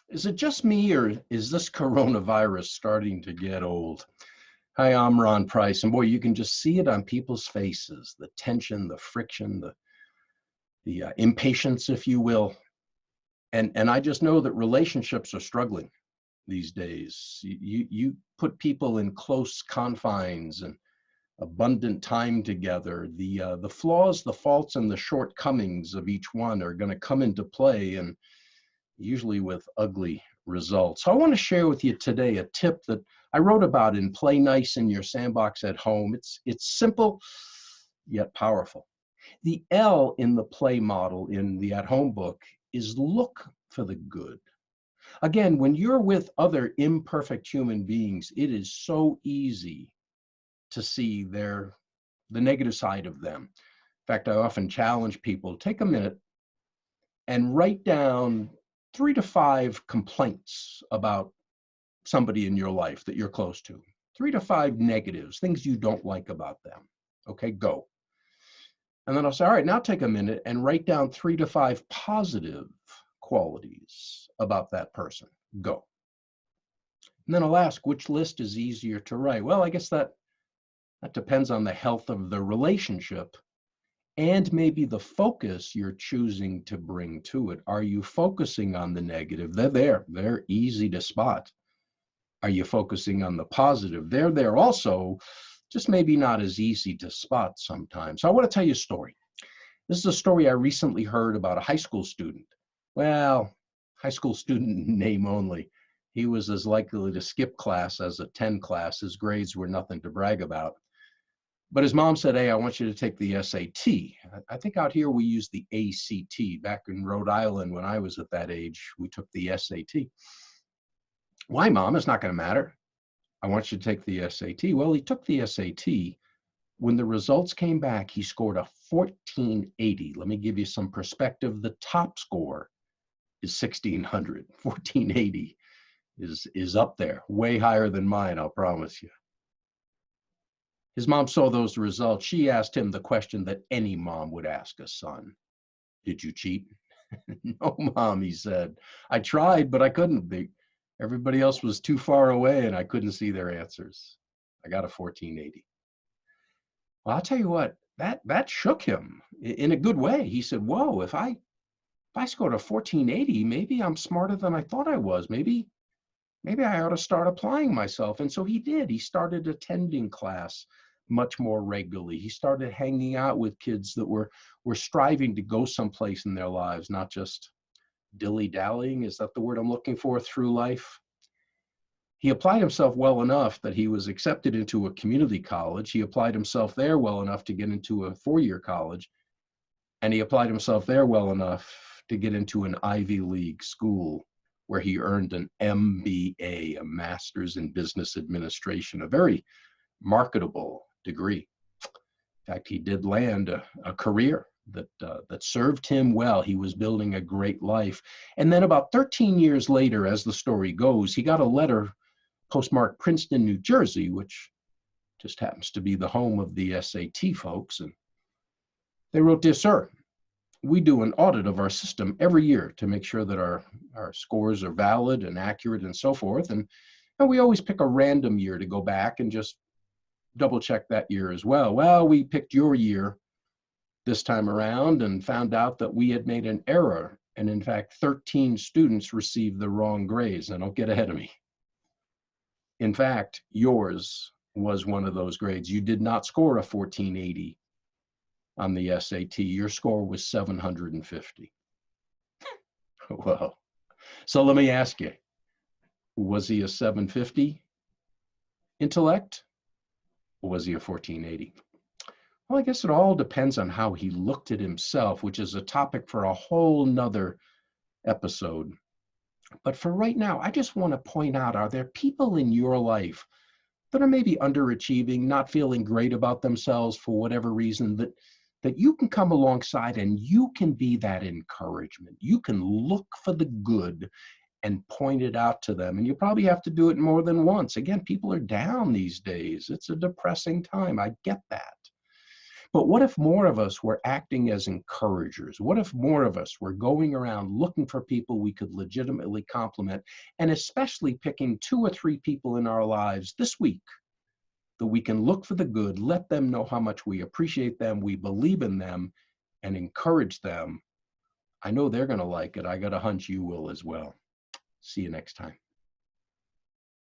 Is it just me, or is this coronavirus starting to get old? Hi, I'm Ron Price, and boy, you can just see it on people's faces, the tension, the friction, the impatience, if you will. And I just know that relationships are struggling these days. You put people in close confines and abundant time together. The flaws, the faults, and the shortcomings of each one are going to come into play, and usually with ugly results. So I want to share with you today a tip that I wrote about in Play Nice in Your Sandbox at Home. It's simple yet powerful. The L in the play model in the at home book is look for the good. Again, when you're with other imperfect human beings, it is so easy to see the negative side of them. In fact, I often challenge people, take a minute and write down 3 to 5 complaints about somebody in your life that you're close to. 3 to 5 negatives, things you don't like about them. Okay, go. And then I'll say, all right, now take a minute and write down 3 to 5 positive qualities about that person. Go. And then I'll ask, which list is easier to write? Well, I guess that depends on the health of the relationship and maybe the focus you're choosing to bring to it. Are you focusing on the negative? They're there. They're easy to spot. Are you focusing on the positive? They're there also, just maybe not as easy to spot sometimes. So I want to tell you a story. This is a story I recently heard about a high school student. Well, high school student name only. He was as likely to skip class as a 10 class. His grades were nothing to brag about. But his mom said, hey, I want you to take the SAT. I think out here we use the ACT. Back in Rhode Island, when I was at that age, we took the SAT. Why, Mom? It's not going to matter. I want you to take the SAT. Well, he took the SAT. When the results came back, he scored a 1480. Let me give you some perspective. The top score is 1600. 1480 is up there, way higher than mine, I'll promise you. His mom saw those results. She asked him the question that any mom would ask a son. Did you cheat? No, Mom, he said. I tried, but I couldn't. Everybody else was too far away and I couldn't see their answers. I got a 1480. Well, I'll tell you what, that shook him in a good way. He said, whoa, if I scored a 1480, maybe I'm smarter than I thought I was. Maybe I ought to start applying myself. And so he did. He started attending class much more regularly. He started hanging out with kids that were striving to go someplace in their lives, not just dilly-dallying. Is that the word I'm looking for? Through life. He applied himself well enough that he was accepted into a community college. He applied himself there well enough to get into a 4-year college. And he applied himself there well enough to get into an Ivy League school where he earned an MBA, a Master's in Business Administration, a very marketable degree. In fact, he did land a career that served him well. He was building a great life. And then about 13 years later, as the story goes, he got a letter postmarked Princeton, New Jersey, which just happens to be the home of the SAT folks. And they wrote, dear sir, we do an audit of our system every year to make sure that our scores are valid and accurate and so forth. And we always pick a random year to go back and just double check that year as well. Well, we picked your year this time around and found out that we had made an error. And in fact, 13 students received the wrong grades. Now, don't get ahead of me. In fact, yours was one of those grades. You did not score a 1480 on the SAT. Your score was 750. Well, so let me ask you, was he a 750 intellect or was he a 1480? Well, I guess it all depends on how he looked at himself, which is a topic for a whole nother episode. But for right now, I just want to point out, are there people in your life that are maybe underachieving, not feeling great about themselves for whatever reason, that you can come alongside and you can be that encouragement. You can look for the good and point it out to them. And you probably have to do it more than once. Again, people are down these days. It's a depressing time. I get that. But what if more of us were acting as encouragers? What if more of us were going around looking for people we could legitimately compliment, and especially picking 2 or 3 people in our lives this week that we can look for the good, let them know how much we appreciate them, we believe in them, and encourage them? I know they're going to like it. I got a hunch you will as well. See you next time.